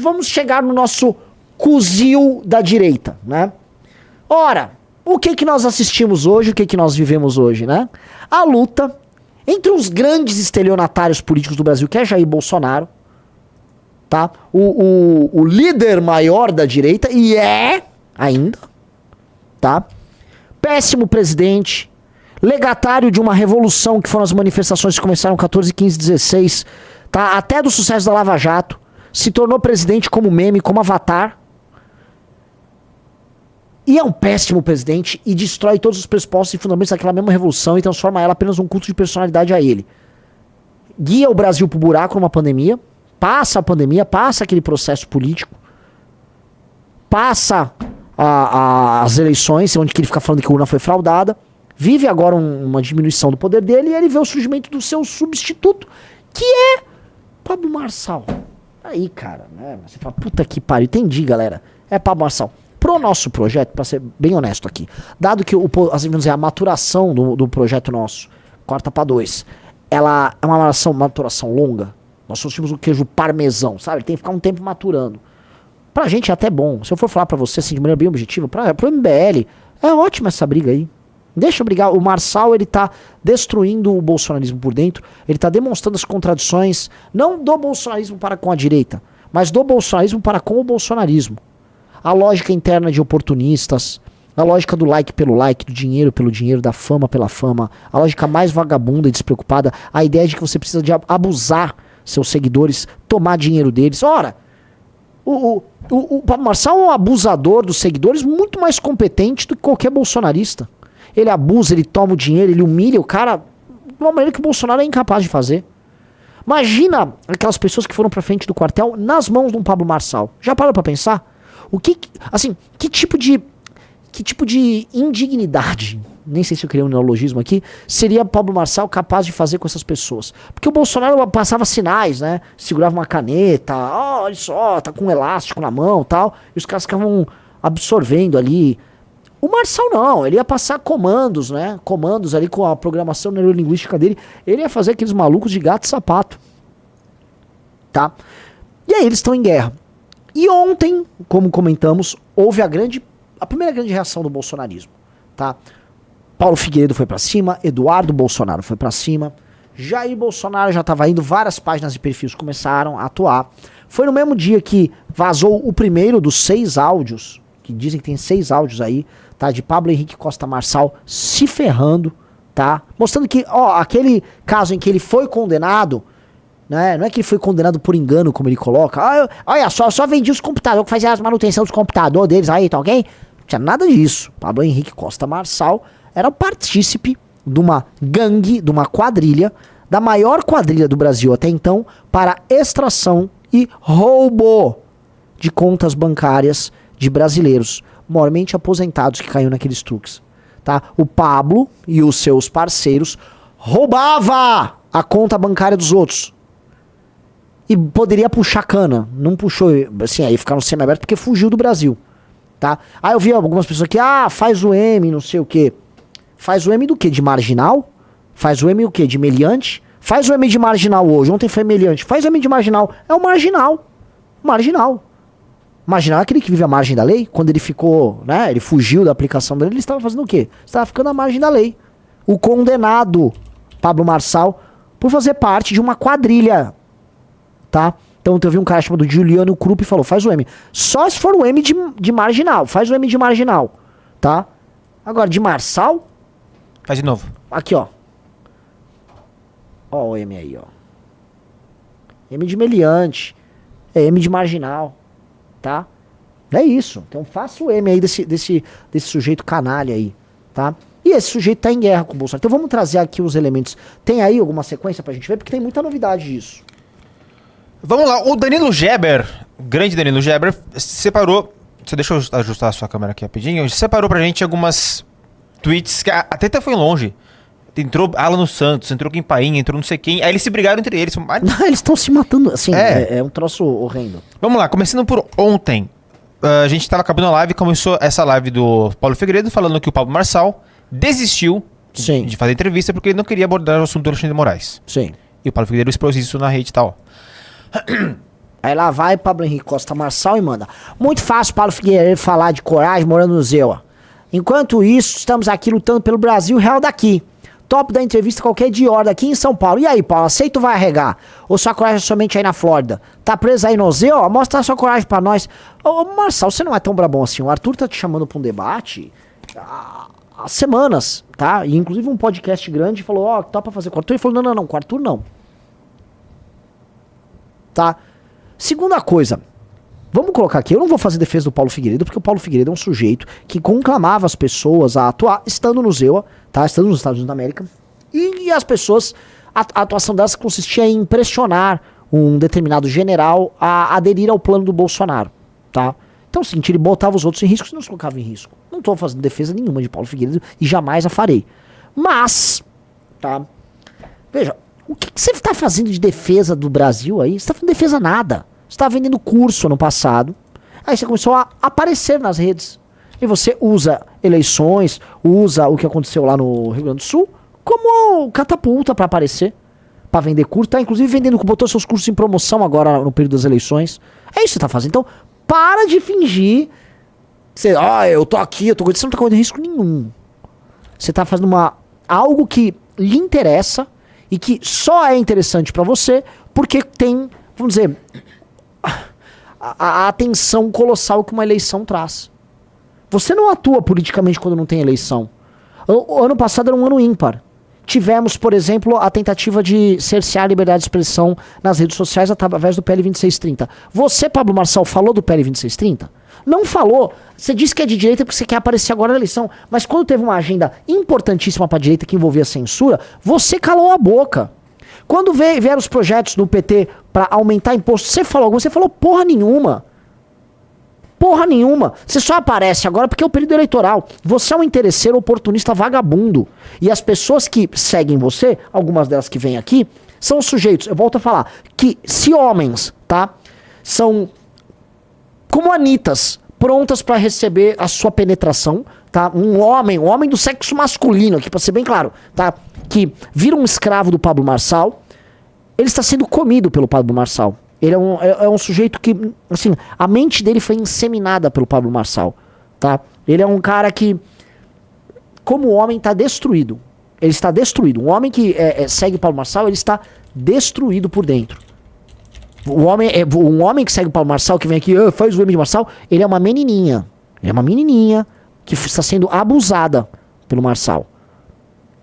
Vamos chegar no nosso cuzil da direita, né? Ora, o que nós assistimos hoje, o que nós vivemos hoje, né? A luta entre os grandes estelionatários políticos do Brasil, que é Jair Bolsonaro, tá? O líder maior da direita, e é ainda, tá? Péssimo presidente, legatário de uma revolução que foram as manifestações que começaram em 14, 15, 16, tá? Até do sucesso da Lava Jato. Se tornou presidente como meme, como avatar. E é um péssimo presidente e destrói todos os pressupostos e fundamentos daquela mesma revolução e transforma ela apenas num culto de personalidade a ele. Guia o Brasil pro buraco numa pandemia, passa a pandemia, passa aquele processo político, passa as eleições, onde que ele fica falando que a urna foi fraudada, vive agora uma diminuição do poder dele e ele vê o surgimento do seu substituto, que é Pablo Marçal. Aí, cara, né? Você fala, puta que pariu. Entendi, galera. É Pablo Marçal. Pro nosso projeto, pra ser bem honesto aqui, dado que assim, vamos dizer, a maturação do projeto nosso, corta pra 2, ela é uma maturação longa. Nós tínhamos o queijo parmesão, sabe? Ele tem que ficar um tempo maturando. Pra gente é até bom. Se eu for falar pra você, assim, de maneira bem objetiva, pro MBL, é ótima essa briga aí. Deixa eu brigar. O Marçal, ele tá destruindo o bolsonarismo por dentro. Ele tá demonstrando as contradições, não do bolsonarismo para com a direita, mas do bolsonarismo para com o bolsonarismo. A lógica interna de oportunistas, a lógica do like pelo like, do dinheiro pelo dinheiro, da fama pela fama, a lógica mais vagabunda e despreocupada, a ideia de que você precisa de abusar seus seguidores, tomar dinheiro deles. Ora, o Pablo Marçal é um abusador dos seguidores muito mais competente do que qualquer bolsonarista. Ele abusa, ele toma o dinheiro, ele humilha o cara de uma maneira que o Bolsonaro é incapaz de fazer. Imagina aquelas pessoas que foram pra frente do quartel nas mãos de um Pablo Marçal. Já parou pra pensar? Que tipo de indignidade, nem sei se eu criei um neologismo aqui, seria Pablo Marçal capaz de fazer com essas pessoas? Porque o Bolsonaro passava sinais, né? Segurava uma caneta, olha só, tá com um elástico na mão e tal, e os caras ficavam absorvendo ali. O Marçal não, ele ia passar comandos, né? Comandos ali com a programação neurolinguística dele. Ele ia fazer aqueles malucos de gato e sapato. Tá? E aí eles estão em guerra. E ontem, como comentamos, houve a primeira grande reação do bolsonarismo. Tá? Paulo Figueiredo foi pra cima, Eduardo Bolsonaro foi pra cima, Jair Bolsonaro já estava indo, várias páginas de perfis começaram a atuar. Foi no mesmo dia que vazou o primeiro dos 6 áudios, que dizem que tem 6 áudios aí, tá? De Pablo Henrique Costa Marçal se ferrando, tá? Mostrando que, ó, aquele caso em que ele foi condenado, né? Não é que ele foi condenado por engano, como ele coloca. Olha só vendi os computadores, que fazia as manutenção dos computadores deles aí, tá ok? Não tinha nada disso. Pablo Henrique Costa Marçal era partícipe de uma gangue, de uma quadrilha, da maior quadrilha do Brasil até então, para extração e roubo de contas bancárias de brasileiros, mormente aposentados que caíram naqueles truques, tá? O Pablo e os seus parceiros roubava a conta bancária dos outros e poderia puxar cana, não puxou, assim, aí ficaram semi-abertos porque fugiu do Brasil, tá? Aí eu vi algumas pessoas aqui, faz o M, não sei o que, faz o M do que? De marginal? Faz o M o que? De meliante? Faz o M de marginal hoje, ontem foi meliante, faz o M de marginal, é o marginal, Marginal é aquele que vive à margem da lei. Quando ele ficou, né, ele fugiu da aplicação dele, ele estava fazendo o quê? Estava ficando à margem da lei. O condenado Pablo Marçal por fazer parte de uma quadrilha, tá? Então eu vi um cara chamado Juliano Krupp e falou, faz o M. Só se for o M de marginal, faz o M de marginal, tá? Agora, de Marçal... Faz de novo. Aqui, ó. Ó o M aí, ó. M de meliante. É M de marginal. Tá? É isso. Então faça o M aí desse sujeito canalha aí, tá? E esse sujeito tá em guerra com o Bolsonaro. Então vamos trazer aqui os elementos. Tem aí alguma sequência pra gente ver? Porque tem muita novidade disso. Vamos lá. O Danilo Geber, o grande Danilo Geber, separou... Deixa eu ajustar a sua câmera aqui rapidinho. Separou pra gente algumas tweets que até foi longe. Entrou Alan Santos, entrou Kim Paim, entrou não sei quem. Aí eles se brigaram entre eles. Não, eles estão se matando, assim, é um troço horrendo. Vamos lá, começando por ontem. A gente tava acabando a live, começou essa live do Paulo Figueiredo falando que o Pablo Marçal desistiu de fazer entrevista porque ele não queria abordar o assunto do Alexandre de Moraes. Sim. E o Paulo Figueiredo expôs isso na rede e tal. Aí lá vai Pablo Henrique Costa Marçal e manda. Muito fácil Paulo Figueiredo falar de coragem morando no Zewa. Enquanto isso, estamos aqui lutando pelo Brasil real daqui. Top da entrevista qualquer dia hora daqui em São Paulo. E aí, Paulo, aceita ou vai arregar? Ou sua coragem é somente aí na Flórida? Tá preso aí no Zewa? Mostra a sua coragem pra nós. Ô, Marçal, você não é tão brabão assim. O Arthur tá te chamando pra um debate há semanas, tá? E inclusive um podcast grande falou, ó, topa fazer com o Arthur. Ele falou, não, com o Arthur não. Tá? Segunda coisa, vamos colocar aqui, eu não vou fazer defesa do Paulo Figueiredo, porque o Paulo Figueiredo é um sujeito que conclamava as pessoas a atuar, estando no Zewa, tá? Estando nos Estados Unidos da América, e as pessoas, a atuação delas consistia em pressionar um determinado general a aderir ao plano do Bolsonaro, tá? Então, é o seguinte, ele botava os outros em risco e não se colocava em risco. Não estou fazendo defesa nenhuma de Paulo Figueiredo e jamais a farei. Mas, tá? Veja, o que você está fazendo de defesa do Brasil aí? Você está fazendo defesa nada. Você estava vendendo curso ano passado. Aí você começou a aparecer nas redes. E você usa eleições, usa o que aconteceu lá no Rio Grande do Sul como catapulta para aparecer. Para vender curso. Tá inclusive vendendo, botou seus cursos em promoção agora no período das eleições. É isso que você está fazendo. Então, para de fingir. Você, eu tô aqui, eu tô correndo. Você não tá correndo risco nenhum. Você tá fazendo algo que lhe interessa e que só é interessante para você porque tem, vamos dizer, a atenção colossal que uma eleição traz. Você não atua politicamente quando não tem eleição. O ano passado era um ano ímpar. Tivemos, por exemplo, a tentativa de cercear a liberdade de expressão nas redes sociais através do PL 2630. Você, Pablo Marçal, falou do PL 2630? Não falou. Você disse que é de direita porque você quer aparecer agora na eleição. Mas quando teve uma agenda importantíssima para a direita que envolvia censura, você calou a boca. Quando vieram os projetos do PT para aumentar imposto, você falou alguma? Você falou porra nenhuma. Porra nenhuma. Você só aparece agora porque é o período eleitoral. Você é um interesseiro oportunista vagabundo. E as pessoas que seguem você, algumas delas que vêm aqui, são sujeitos, eu volto a falar, que se homens, tá, são como anitas, prontas para receber a sua penetração, tá? Um homem do sexo masculino, aqui para ser bem claro, tá? Que vira um escravo do Pablo Marçal, ele está sendo comido pelo Pablo Marçal. Ele é um sujeito que, assim, a mente dele foi inseminada pelo Pablo Marçal, tá? Ele é um cara que, como homem, está destruído. Ele está destruído. Um homem que segue o Pablo Marçal, ele está destruído por dentro. Um homem que segue o Pablo Marçal, que vem aqui, faz o M de Marçal, ele é uma menininha. Ele é uma menininha que está sendo abusada pelo Marçal.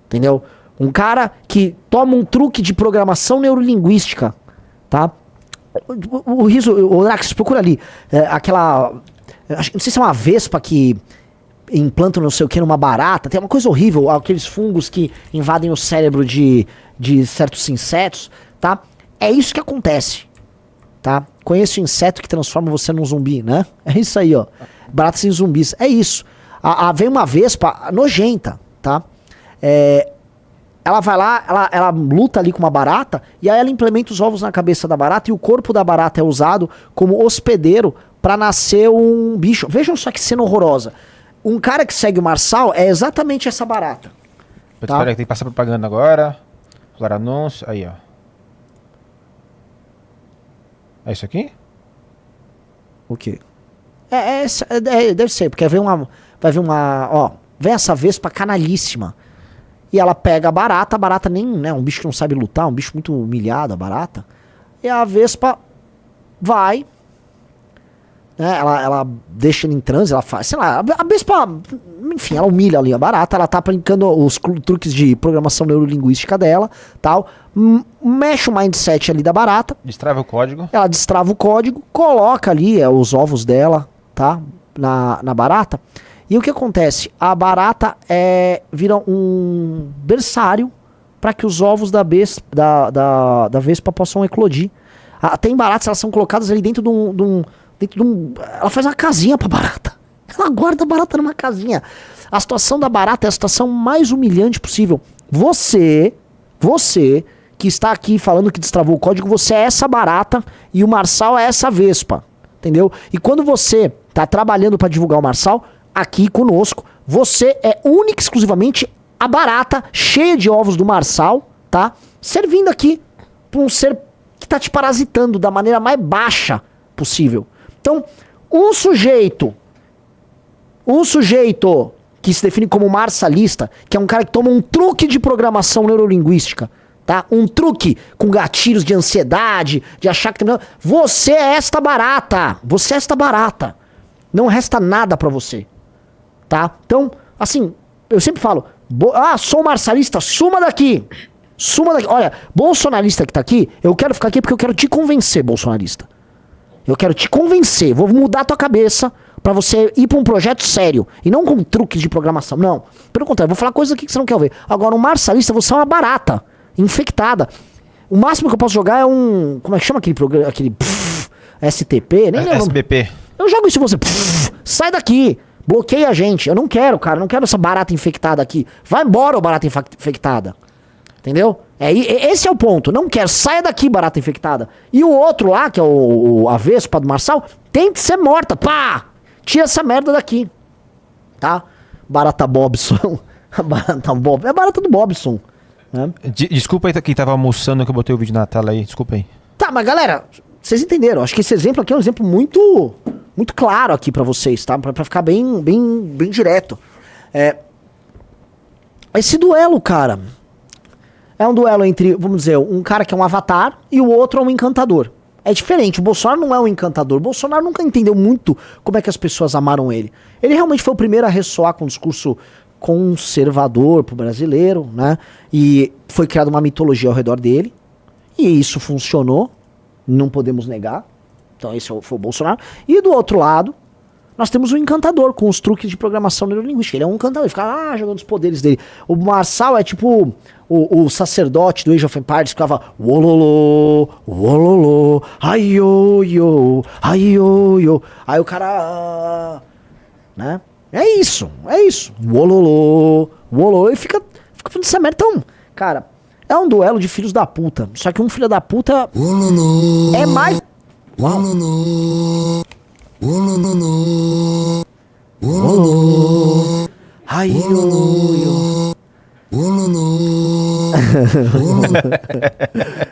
Entendeu? Um cara que toma um truque de programação neurolinguística, tá? O riso, o Drax, procura ali. Não sei se é uma vespa que implanta não sei o que numa barata. Tem uma coisa horrível, aqueles fungos que invadem o cérebro de certos insetos, tá? É isso que acontece, tá? Conheço o inseto que transforma você num zumbi, né? É isso aí, ó. Baratas em zumbis. É isso. Vem uma vespa nojenta, tá? Ela vai lá, ela luta ali com uma barata e aí ela implementa os ovos na cabeça da barata e o corpo da barata é usado como hospedeiro pra nascer um bicho. Vejam só que cena horrorosa. Um cara que segue o Marçal é exatamente essa barata. Tá? Tá? Tem que passar propaganda agora. Falar anúncio. Aí, ó. É isso aqui? O quê? Deve ser, porque vai vir uma, ó, vem essa vespa canalíssima. E ela pega a barata nem, né, um bicho que não sabe lutar, um bicho muito humilhado, a barata. E a vespa vai, né, ela deixa ele em transe, ela faz, sei lá, a vespa, enfim, ela humilha ali a barata, ela tá aplicando os truques de programação neurolinguística dela, tal, mexe o mindset ali da barata. Destrava o código. Ela destrava o código, coloca ali os ovos dela, tá, na barata. E o que acontece? A barata vira um berçário para que os ovos da vespa possam eclodir. Tem baratas, elas são colocadas ali dentro de um... Ela faz uma casinha pra barata. Ela guarda a barata numa casinha. A situação da barata é a situação mais humilhante possível. Você que está aqui falando que destravou o código, você é essa barata e o Marçal é essa vespa. Entendeu? E quando você tá trabalhando para divulgar o Marçal, aqui conosco, você é única e exclusivamente a barata cheia de ovos do Marçal, tá? Servindo aqui pra um ser que tá te parasitando da maneira mais baixa possível. Então, um sujeito que se define como marsalista, que é um cara que toma um truque de programação neurolinguística, tá? Um truque com gatilhos de ansiedade, de achar que... Você é esta barata. Você é esta barata. Não resta nada pra você. Tá? Então, assim, eu sempre falo, sou marsalista, suma daqui. Suma daqui. Olha, bolsonarista que tá aqui, eu quero ficar aqui porque eu quero te convencer, bolsonarista. Eu quero te convencer, vou mudar a tua cabeça pra você ir pra um projeto sério. E não com truques de programação, não. Pelo contrário, vou falar coisas aqui que você não quer ouvir. Agora, um marsalista, você é uma barata, infectada. O máximo que eu posso jogar é um... Como é que chama aquele programa? Aquele... STP? Nem lembro. SBP. Eu jogo isso em você. Sai daqui. Bloqueia a gente. Eu não quero, cara. Eu não quero essa barata infectada aqui. Vai embora, ô barata infectada. Entendeu? Esse é o ponto. Não quero. Saia daqui, barata infectada. E o outro lá, que é o Avespa do Marçal, tem que ser morta. Pá! Tira essa merda daqui. Tá? Barata Bobson. Barata Bob. É a barata do Bobson. Né? Desculpa aí quem tava almoçando que eu botei o vídeo na tela aí. Desculpa aí. Tá, mas galera, vocês entenderam. Acho que esse exemplo aqui é um exemplo muito claro aqui pra vocês, tá? Pra ficar bem direto. Esse duelo, cara, é um duelo entre, vamos dizer, um cara que é um avatar e o outro é um encantador. É diferente, o Bolsonaro não é um encantador. O Bolsonaro nunca entendeu muito como é que as pessoas amaram ele. Ele realmente foi o primeiro a ressoar com um discurso conservador pro brasileiro, né? E foi criada uma mitologia ao redor dele. E isso funcionou, não podemos negar. Então esse foi o Bolsonaro. E do outro lado, nós temos o encantador, com os truques de programação neurolinguística. Ele é um encantador, ele fica jogando os poderes dele. O Marçal é tipo o sacerdote do Age of Empires, que ficava wololô, wololô, ai-yo-yo, ai-yo-yo. Aí o cara... né? É isso. Wololô, wololô. E fica falando essa merda. Então, cara, é um duelo de filhos da puta. Só que um filho da puta é mais... Ai,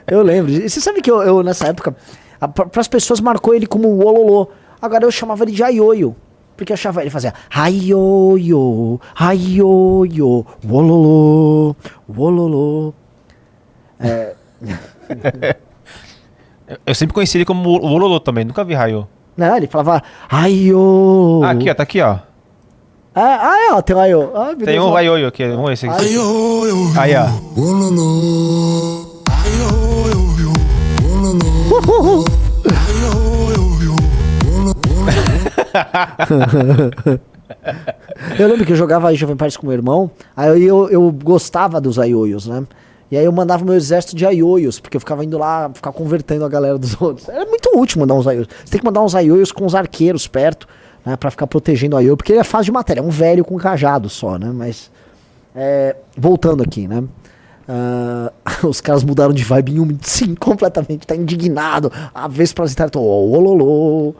eu lembro. E você sabe que eu nessa época, para as pessoas marcou ele como Wololô. Agora eu chamava ele de Aioio. Porque eu achava ele fazia Aioio, Aioio, Wololô, Wololô. Eu sempre conheci ele como o Ololô também, nunca vi Raio. Não, ele falava Aio. Aqui, ó, tá aqui, ó. Tem o Aio. Tem um Raio aqui, vamos ver esse aqui. Aí, ó. Eu lembro que eu jogava Age of Empires com meu irmão, aí eu gostava dos aioios, né? E aí eu mandava meu exército de aioios, porque eu ficava indo lá, ficar convertendo a galera dos outros. Era muito útil mandar uns aioios. Você tem que mandar uns aioios com os arqueiros perto, né? Pra ficar protegendo o aioio, porque ele é fácil de matéria, é um velho com cajado só, né? Mas, voltando aqui, né? Os caras mudaram de vibe em sim, completamente, tá indignado. A vez pra citar, ololô.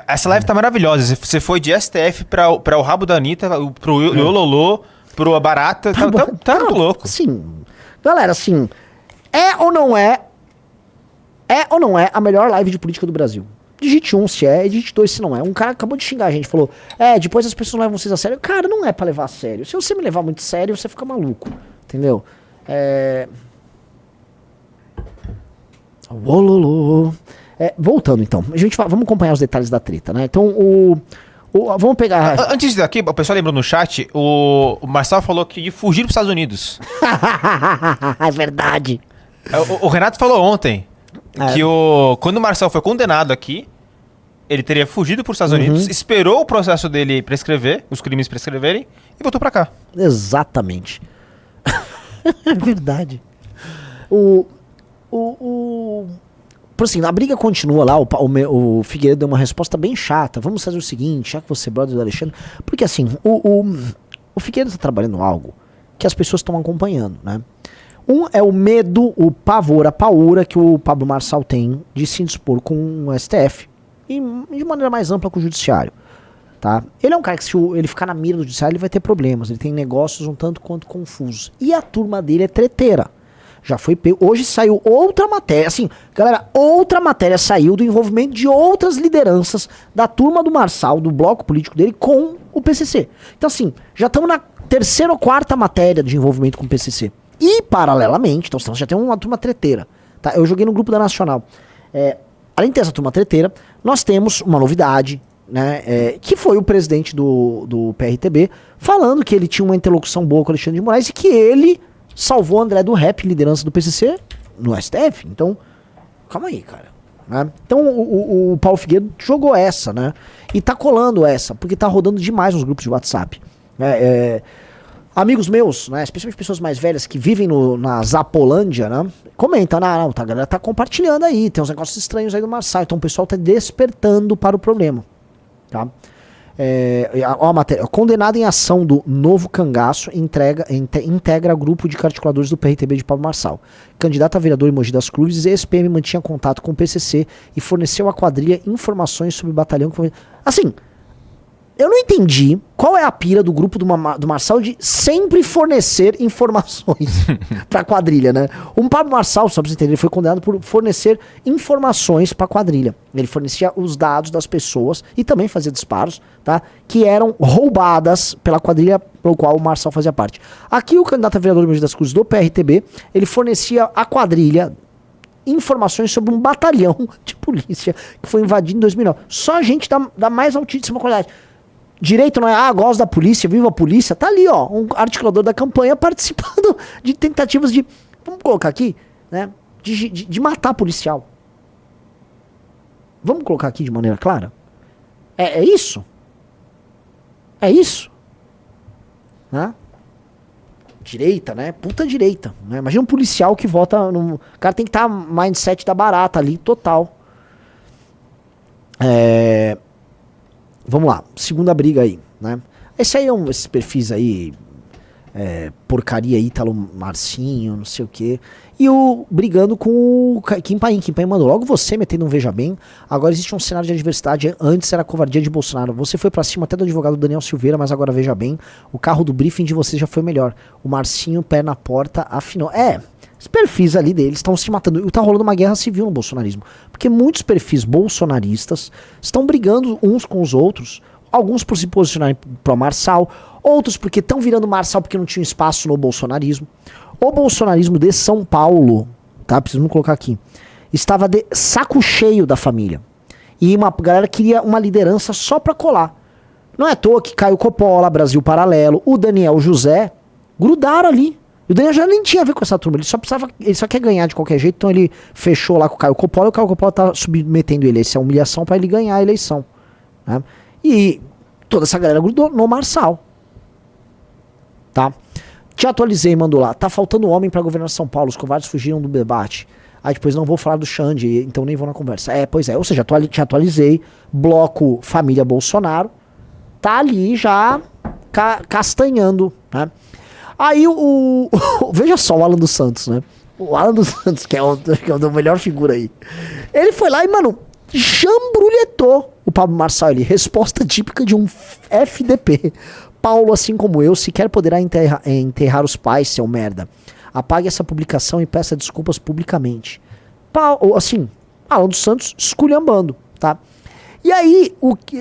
Essa live tá maravilhosa. Você foi de STF pra o rabo da Anitta, pro Ololô, pro Barata. Tá muito louco. Assim, galera, assim, é ou não é a melhor live de política do Brasil? Digite 1 se é, e digite 2 se não é. Um cara acabou de xingar a gente, falou, depois as pessoas não levam vocês a sério. Cara, não é pra levar a sério. Se você me levar muito sério, você fica maluco. Entendeu? Ololô. Voltando então, vamos acompanhar os detalhes da treta, né? Então, vamos pegar... Antes daqui, o pessoal lembrou no chat, o Marçal falou que ia fugir para os Estados Unidos. É verdade. O Renato falou ontem que quando o Marçal foi condenado aqui, ele teria fugido para os Estados Unidos, esperou o processo dele prescrever, os crimes prescreverem, e voltou para cá. Exatamente. É verdade. Por assim, a briga continua lá, o Figueiredo deu uma resposta bem chata. Vamos fazer o seguinte, já que você é brother do Alexandre. Porque assim, o Figueiredo tá trabalhando algo que as pessoas estão acompanhando, né? Um é o medo, o pavor, a paura que o Pablo Marçal tem de se indispor com o STF e de maneira mais ampla com o judiciário, tá? Ele é um cara que se ele ficar na mira do judiciário ele vai ter problemas, ele tem negócios um tanto quanto confusos. E a turma dele é treteira. Já foi pego. Hoje saiu outra matéria. Assim, galera, outra matéria saiu do envolvimento de outras lideranças da turma do Marçal, do bloco político dele, com o PCC. Então, assim, já estamos na terceira ou quarta matéria de envolvimento com o PCC. E, paralelamente, então já tem uma turma treteira. Tá? Eu joguei no grupo da Nacional. Além de ter essa turma treteira, nós temos uma novidade, né, que foi o presidente do PRTB falando que ele tinha uma interlocução boa com o Alexandre de Moraes e que ele salvou o André do Rep, liderança do PCC, no STF. Então, calma aí, cara. Né? Então, o Paulo Figueiredo jogou essa, né? E tá colando essa, porque tá rodando demais nos grupos de WhatsApp. Amigos meus, né, especialmente pessoas mais velhas que vivem na Zapolândia, né? Comentam, não, a galera tá compartilhando aí, tem uns negócios estranhos aí do Marçal. Então, o pessoal tá despertando para o problema. Tá? A matéria, condenado em ação do Novo Cangaço, integra grupo de articuladores do PRTB de Pablo Marçal. Candidato a vereador em Mogi das Cruzes, ex-PM mantinha contato com o PCC e forneceu à quadrilha informações sobre o batalhão. Assim, eu não entendi qual é a pira do grupo do Marçal de sempre fornecer informações pra quadrilha, né? O Pablo Marçal, só pra você entender, ele foi condenado por fornecer informações pra quadrilha. Ele fornecia os dados das pessoas e também fazia disparos, tá? Que eram roubadas pela quadrilha pelo qual o Marçal fazia parte. Aqui o candidato a vereador de Mogi das Cruzes do PRTB, ele fornecia à quadrilha informações sobre um batalhão de polícia que foi invadido em 2009. Só gente da mais altíssima qualidade. Direito não é, gosto da polícia, viva a polícia. Tá ali, ó, um articulador da campanha participando de tentativas de, vamos colocar aqui, né, de matar policial. Vamos colocar aqui de maneira clara? É isso? É isso? Né? Direita, né? Puta direita. Né? Imagina um policial que vota no... O cara tem que estar mindset da barata ali, total. Vamos lá, segunda briga aí, né? Esse aí esses perfis aí, porcaria Ítalo Marcinho, não sei o quê. E o brigando com o Kim Paim. Kim Paim mandou, logo você metendo um veja bem, agora existe um cenário de adversidade, antes era covardia de Bolsonaro. Você foi pra cima até do advogado Daniel Silveira, mas agora veja bem, o carro do briefing de vocês já foi melhor. O Marcinho, pé na porta, afinou. Os perfis ali deles estão se matando. E tá rolando uma guerra civil no bolsonarismo. Porque muitos perfis bolsonaristas estão brigando uns com os outros. Alguns por se posicionarem pro Marçal. Outros porque estão virando Marçal porque não tinha espaço no bolsonarismo. O bolsonarismo de São Paulo, tá? Precisamos colocar aqui. Estava de saco cheio da família. E uma galera queria uma liderança só pra colar. Não é à toa que Caio Coppola, Brasil Paralelo, o Daniel José grudaram ali. E o Daniel já nem tinha a ver com essa turma, ele só quer ganhar de qualquer jeito, então ele fechou lá com o Caio Coppola e o Caio Coppola tá submetendo ele a essa humilhação pra ele ganhar a eleição. Né? E toda essa galera grudou no Marçal. Tá? Te atualizei, mandou lá. Tá faltando homem pra governar São Paulo, os covardes fugiram do debate. Aí depois não vou falar do Xande, então nem vou na conversa. Pois é, ou seja, te atualizei, bloco família Bolsonaro, tá ali já castanhando, né? Aí veja só o Alan dos Santos, né? O Alan dos Santos, que é a melhor figura aí. Ele foi lá e, mano, jambrulhetou o Pablo Marçal ali. Resposta típica de um FDP. Paulo, assim como eu, sequer poderá enterrar os pais, seu merda. Apague essa publicação e peça desculpas publicamente. Assim, Alan dos Santos esculhambando, tá? E aí,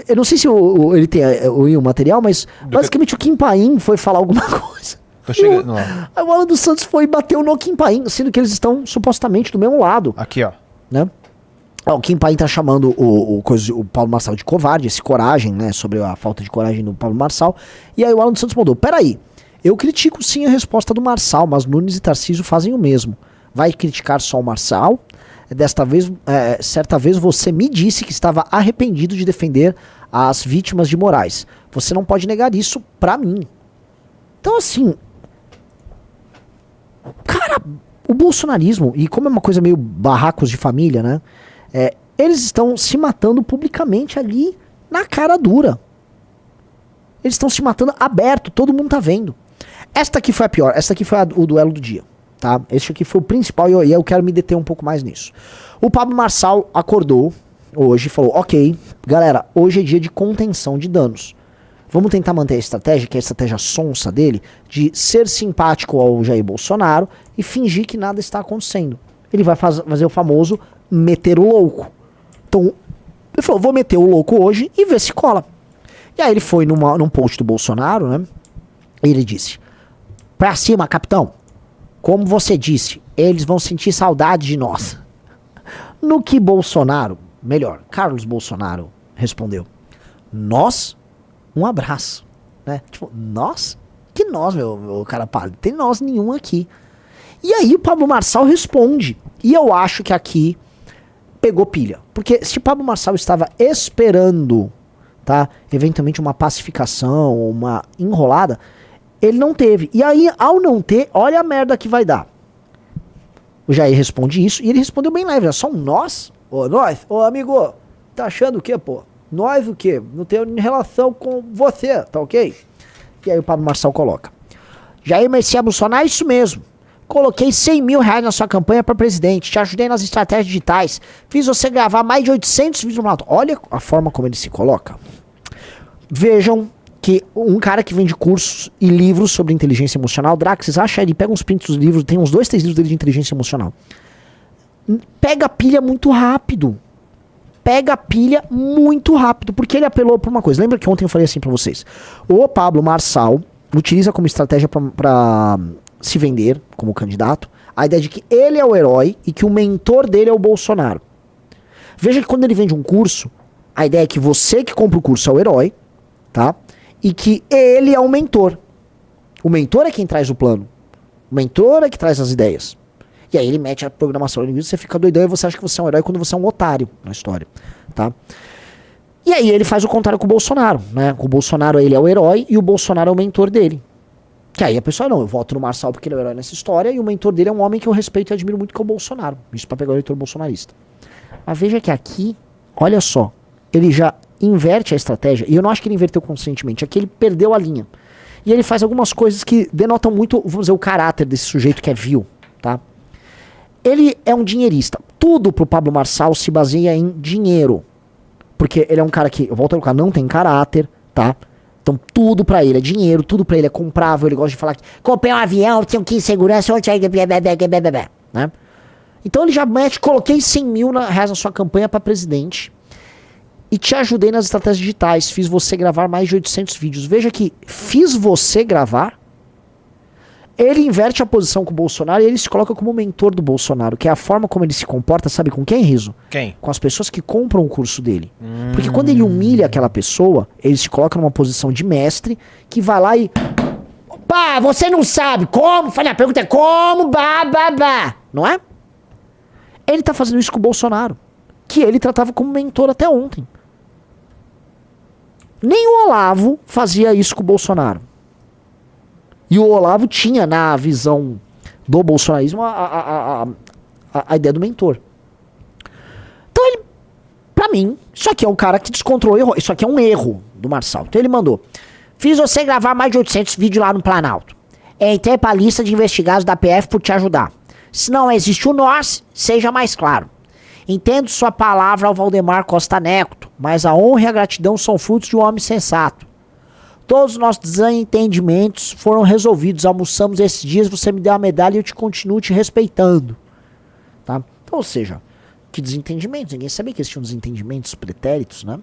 eu não sei se ele tem o material, mas basicamente o Kim Paim foi falar alguma coisa. Tô chegando lá. Aí o Alan dos Santos foi e bateu no Kim Paim, sendo que eles estão supostamente do mesmo lado. Aqui, ó. Né? O Kim Paim tá chamando o Paulo Marçal de covarde, esse coragem, né? Sobre a falta de coragem do Paulo Marçal. E aí o Alan dos Santos mandou, peraí, eu critico sim a resposta do Marçal, mas Nunes e Tarcísio fazem o mesmo. Vai criticar só o Marçal? Desta vez, certa vez você me disse que estava arrependido de defender as vítimas de Moraes. Você não pode negar isso pra mim. Então assim, cara, o bolsonarismo, e como é uma coisa meio barracos de família, né? Eles estão se matando publicamente ali na cara dura. Eles estão se matando aberto, todo mundo tá vendo. Esta aqui foi a pior, esta aqui foi o duelo do dia. Tá? Esse aqui foi o principal e eu quero me deter um pouco mais nisso. O Pablo Marçal acordou hoje e falou, ok, galera, hoje é dia de contenção de danos. Vamos tentar manter a estratégia, que é a estratégia sonsa dele, de ser simpático ao Jair Bolsonaro e fingir que nada está acontecendo. Ele vai fazer o famoso meter o louco. Então, ele falou, vou meter o louco hoje e ver se cola. E aí ele foi num post do Bolsonaro, né? E ele disse, pra cima, capitão. Como você disse, eles vão sentir saudade de nós. No que Bolsonaro, melhor, Carlos Bolsonaro respondeu, nós, um abraço, né? Tipo, nós? Que nós, meu cara pálido? Tem nós nenhum aqui. E aí o Pablo Marçal responde. E eu acho que aqui pegou pilha. Porque se o Pablo Marçal estava esperando, tá, eventualmente uma pacificação, uma enrolada, ele não teve. E aí, ao não ter, olha a merda que vai dar. O Jair responde isso, e ele respondeu bem leve, é só um nós? Ô, nós? Ô, amigo, tá achando o quê, pô? Nós o quê? Não tenho relação com você, tá ok? E aí o Pablo Marçal coloca. Jair Messias Bolsonaro, isso mesmo. Coloquei 100 mil reais na sua campanha para presidente, te ajudei nas estratégias digitais, fiz você gravar mais de 800 vídeos no Planalto. Olha a forma como ele se coloca. Vejam que um cara que vende cursos e livros sobre inteligência emocional, Draxis, acha ele, pega uns prints dos livros, tem uns 2, 3 livros dele de inteligência emocional. Pega a pilha muito rápido. Pega a pilha muito rápido, porque ele apelou por uma coisa. Lembra que ontem eu falei assim pra vocês? O Pablo Marçal utiliza como estratégia pra se vender como candidato a ideia de que ele é o herói e que o mentor dele é o Bolsonaro. Veja que quando ele vende um curso, a ideia é que você que compra o curso é o herói, tá? E que ele é o mentor. O mentor é quem traz o plano. O mentor é que traz as ideias. E aí ele mete a programação ali, você fica doidão e você acha que você é um herói quando você é um otário na história, tá? E aí ele faz o contrário com o Bolsonaro, né? O Bolsonaro, ele é o herói e o Bolsonaro é o mentor dele. Que aí a pessoa, não, eu voto no Marçal porque ele é o herói nessa história e o mentor dele é um homem que eu respeito e admiro muito, que é o Bolsonaro. Isso pra pegar o eleitor bolsonarista. Mas veja que aqui, olha só, ele já inverte a estratégia, e eu não acho que ele inverteu conscientemente, aqui ele perdeu a linha. E ele faz algumas coisas que denotam muito, vamos dizer, o caráter desse sujeito que é vil, tá? Ele é um dinheirista. Tudo pro Pablo Marçal se baseia em dinheiro. Porque ele é um cara que, eu volto a colocar, não tem caráter, tá? Então tudo pra ele é dinheiro, tudo pra ele é comprável. Ele gosta de falar que comprei um avião, tinha um kit de segurança, né? Então ele já mete, coloquei 100 mil reais na sua campanha pra presidente e te ajudei nas estratégias digitais. Fiz você gravar mais de 800 vídeos. Veja que fiz você gravar. Ele inverte a posição com o Bolsonaro e ele se coloca como mentor do Bolsonaro, que é a forma como ele se comporta, sabe com quem, Riso? Quem? Com as pessoas que compram o curso dele. Porque quando ele humilha aquela pessoa, ele se coloca numa posição de mestre, que vai lá e... Pá, você não sabe como? A pergunta é como? Não é? Ele tá fazendo isso com o Bolsonaro, que ele tratava como mentor até ontem. Nem o Olavo fazia isso com o Bolsonaro. E o Olavo tinha na visão do bolsonarismo a ideia do mentor. Então ele, pra mim, isso aqui é um cara que descontrolou, isso aqui é um erro do Marçal. Então ele mandou, fiz você gravar mais de 800 vídeos lá no Planalto. Entrei pra lista de investigados da PF por te ajudar. Se não existe o nós, seja mais claro. Entendo sua palavra ao Valdemar Costa Neto, mas a honra e a gratidão são frutos de um homem sensato. Todos os nossos desentendimentos foram resolvidos. Almoçamos esses dias, você me deu a medalha e eu continuo te respeitando. Tá? Então, ou seja, que desentendimentos? Ninguém sabia que existiam desentendimentos pretéritos, né?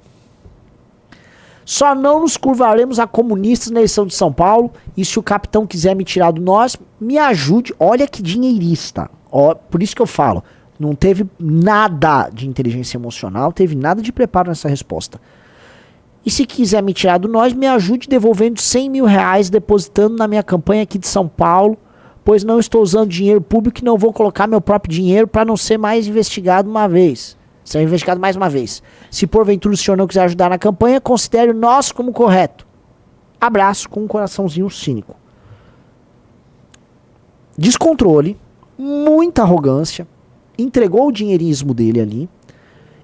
Só não nos curvaremos a comunistas na eleição de São Paulo. E se o capitão quiser me tirar do nós, me ajude. Olha que dinheirista. Ó, por isso que eu falo, não teve nada de inteligência emocional, teve nada de preparo nessa resposta. E se quiser me tirar do nós, me ajude devolvendo 100 mil reais, depositando na minha campanha aqui de São Paulo, pois não estou usando dinheiro público e não vou colocar meu próprio dinheiro para não ser mais investigado uma vez. Ser investigado mais uma vez. Se porventura o senhor não quiser ajudar na campanha, considere o nosso como correto. Abraço com um coraçãozinho cínico. Descontrole, muita arrogância, entregou o dinheirismo dele ali,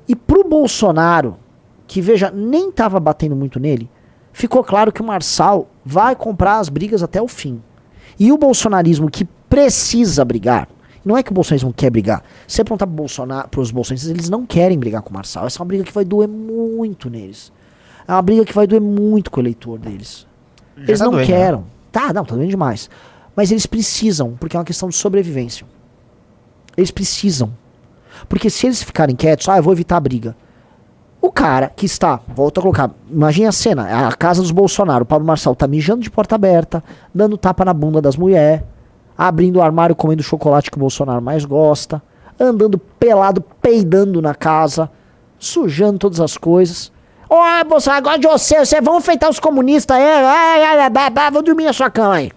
e pro Bolsonaro, que veja, nem tava batendo muito nele, ficou claro que o Marçal vai comprar as brigas até o fim. E o bolsonarismo que precisa brigar, não é que o bolsonarismo quer brigar, se você perguntar pros bolsonaristas, eles não querem brigar com o Marçal, essa é uma briga que vai doer muito neles. É uma briga que vai doer muito com o eleitor deles. Eles tá não doendo, querem. né? Tá doendo demais. Mas eles precisam, porque é uma questão de sobrevivência. Eles precisam. Porque se eles ficarem quietos, eu vou evitar a briga. O cara que está, volto a colocar, imagine a cena, é a casa dos Bolsonaro, o Pablo Marçal tá mijando de porta aberta, dando tapa na bunda das mulheres, abrindo o armário, comendo o chocolate que o Bolsonaro mais gosta, andando pelado, peidando na casa, sujando todas as coisas. Ô, Bolsonaro, gosto de vocês vão enfeitar os comunistas vou dormir na sua cama aí.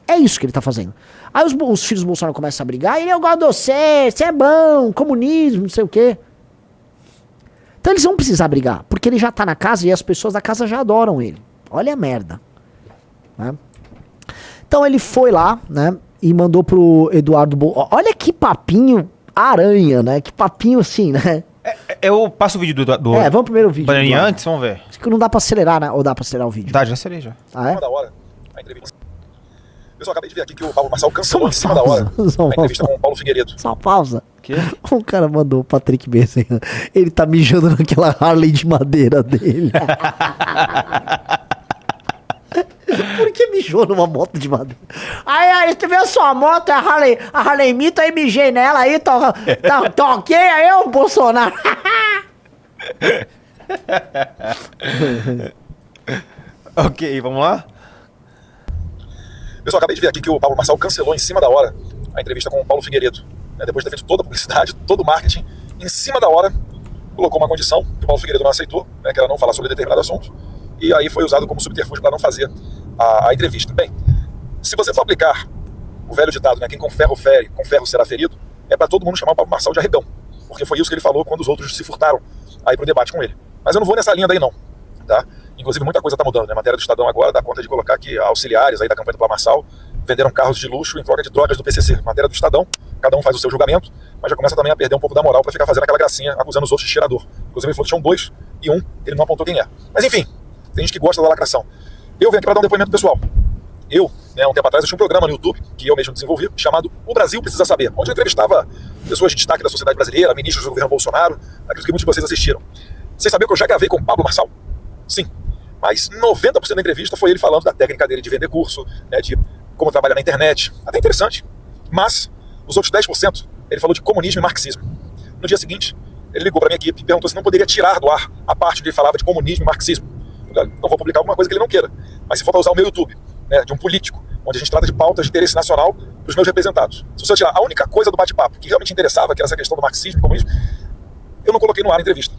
É isso que ele tá fazendo. Aí os filhos do Bolsonaro começam a brigar, eu gosto de você é bom, comunismo, não sei o quê. Então eles vão precisar brigar, porque ele já tá na casa e as pessoas da casa já adoram ele. Olha a merda. Né? Então ele foi lá, né, e mandou pro Eduardo olha que papinho aranha, né? Que papinho assim, né? Eu passo o vídeo do vamos primeiro o vídeo. Bananinha antes, vamos ver. Acho que não dá pra acelerar, né? Ou dá pra acelerar o vídeo? Tá, já serei já. Ah, é? Da hora, a entrevista. Pessoal, acabei de ver aqui que o Pablo Marçal cancelou em cima da hora Só a entrevista com o Paulo Figueiredo. Só pausa. Que? Um cara mandou o Patrick Bezerra. Ele tá mijando naquela Harley de madeira dele. Por que mijou numa moto de madeira? Aí, tu viu sua moto, a Harley Mito, aí mijei nela, aí, tá ok, aí o Bolsonaro. Ok, vamos lá? Pessoal, acabei de ver aqui que o Pablo Marçal cancelou em cima da hora a entrevista com o Paulo Figueiredo. Depois de ter feito toda a publicidade, todo o marketing, em cima da hora, colocou uma condição que o Paulo Figueiredo não aceitou, que era não falar sobre determinado assunto, e aí foi usado como subterfúgio para não fazer a entrevista. Bem, se você for aplicar o velho ditado, quem com ferro fere, com ferro será ferido, é para todo mundo chamar o Pablo Marçal de arregão, porque foi isso que ele falou quando os outros se furtaram aí pro debate com ele. Mas eu não vou nessa linha daí não, tá? Inclusive muita coisa está mudando, A matéria do Estadão agora dá conta de colocar que auxiliares aí da campanha do Pablo Marçal venderam carros de luxo em troca de drogas do PCC. Matéria do Estadão, cada um faz o seu julgamento, mas já começa também a perder um pouco da moral para ficar fazendo aquela gracinha, acusando os outros de cheirador. Inclusive ele falou que tinham 2 e ele não apontou quem é. Mas enfim, tem gente que gosta da lacração. Eu venho aqui para dar um depoimento pessoal. Eu, um tempo atrás, eu tinha um programa no YouTube, que eu mesmo desenvolvi, chamado O Brasil Precisa Saber, onde eu entrevistava pessoas de destaque da sociedade brasileira, ministros do governo Bolsonaro, aqueles que muitos de vocês assistiram. Vocês sabiam que eu já gravei com o Pablo Marçal? Sim. Mas 90% da entrevista foi ele falando da técnica dele de vender curso, de como trabalhar na internet. Até interessante. Mas, os outros 10%, ele falou de comunismo e marxismo. No dia seguinte, ele ligou para minha equipe e perguntou se não poderia tirar do ar a parte onde ele falava de comunismo e marxismo. Eu não vou publicar alguma coisa que ele não queira. Mas se for para usar o meu YouTube, de um político, onde a gente trata de pautas de interesse nacional para os meus representados. Se você tirar a única coisa do bate-papo que realmente interessava, que era essa questão do marxismo e comunismo, eu não coloquei no ar a entrevista.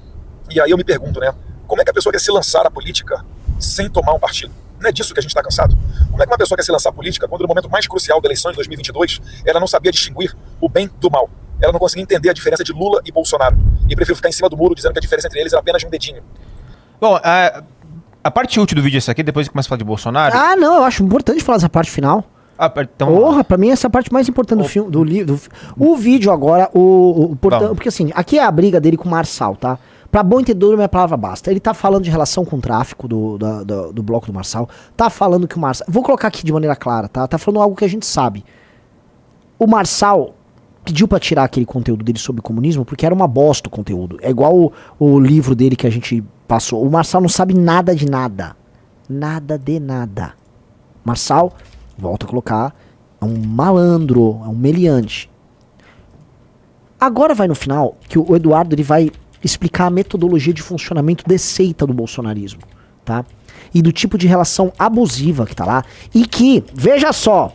E aí eu me pergunto, como é que a pessoa quer se lançar à política sem tomar um partido? Não é disso que a gente está cansado? Como é que uma pessoa quer se lançar à política quando no momento mais crucial da eleição de 2022 ela não sabia distinguir o bem do mal? Ela não conseguia entender a diferença de Lula e Bolsonaro. E prefiro ficar em cima do muro dizendo que a diferença entre eles era apenas de um dedinho. Bom, a parte útil do vídeo é essa aqui, depois que começa a falar de Bolsonaro. Ah, não, eu acho importante falar essa parte final. Então... Porra, pra mim essa é a parte mais importante do filme, do livro. O vídeo agora, porque assim, aqui é a briga dele com o Marçal, tá? Pra bom entendedor, minha palavra basta. Ele tá falando de relação com o tráfico do bloco do Marçal. Tá falando que o Marçal... Vou colocar aqui de maneira clara, tá? Tá falando algo que a gente sabe. O Marçal pediu pra tirar aquele conteúdo dele sobre o comunismo porque era uma bosta o conteúdo. É igual o livro dele que a gente passou. O Marçal não sabe nada de nada. Nada de nada. Marçal, volto a colocar, é um malandro, é um meliante. Agora vai no final que o Eduardo ele vai explicar a metodologia de funcionamento de seita do bolsonarismo, tá? E do tipo de relação abusiva que tá lá. E que, veja só,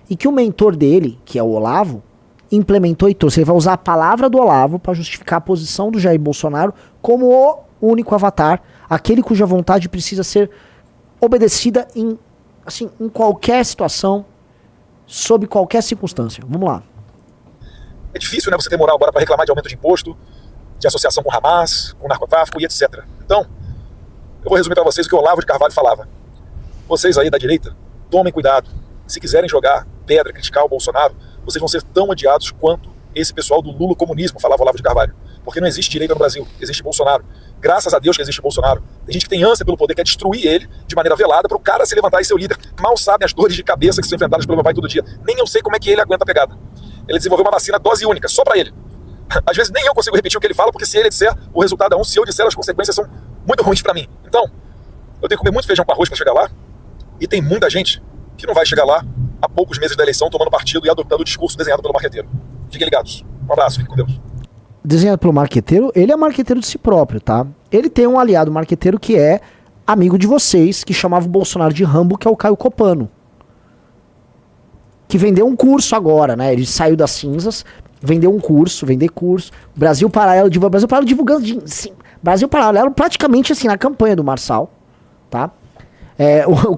e que o mentor dele, que é o Olavo, implementou e trouxe. Ele vai usar a palavra do Olavo para justificar a posição do Jair Bolsonaro como o único avatar, aquele cuja vontade precisa ser obedecida em qualquer situação, sob qualquer circunstância. Vamos lá. É difícil, você ter moral agora para reclamar de aumento de imposto, de associação com Hamas, com narcotráfico e etc. Então, eu vou resumir para vocês o que o Olavo de Carvalho falava. Vocês aí da direita, tomem cuidado. Se quiserem jogar pedra, criticar o Bolsonaro, vocês vão ser tão odiados quanto esse pessoal do Lula comunismo, falava Olavo de Carvalho. Porque não existe direita no Brasil, existe Bolsonaro. Graças a Deus que existe Bolsonaro. Tem gente que tem ânsia pelo poder, quer destruir ele de maneira velada para o cara se levantar e ser o líder. Mal sabe as dores de cabeça que são enfrentadas pelo meu pai todo dia. Nem eu sei como é que ele aguenta a pegada. Ele desenvolveu uma vacina dose única, só para ele. Às vezes nem eu consigo repetir o que ele fala, porque se ele disser, o resultado é um. Se eu disser, as consequências são muito ruins para mim. Então, eu tenho que comer muito feijão com arroz para chegar lá, e tem muita gente que não vai chegar lá há poucos meses da eleição tomando partido e adotando o discurso desenhado pelo marqueteiro. Fiquem ligados. Um abraço, fiquem com Deus. Desenhado pelo marqueteiro, ele é marqueteiro de si próprio, tá? Ele tem um aliado marqueteiro que é amigo de vocês, que chamava o Bolsonaro de Rambo, que é o Caio Copano. Que vendeu um curso agora, né? Ele saiu das cinzas, vendeu um curso, vender curso. Brasil Paralelo divulgando. Sim, Brasil Paralelo praticamente assim, na campanha do Marçal, tá?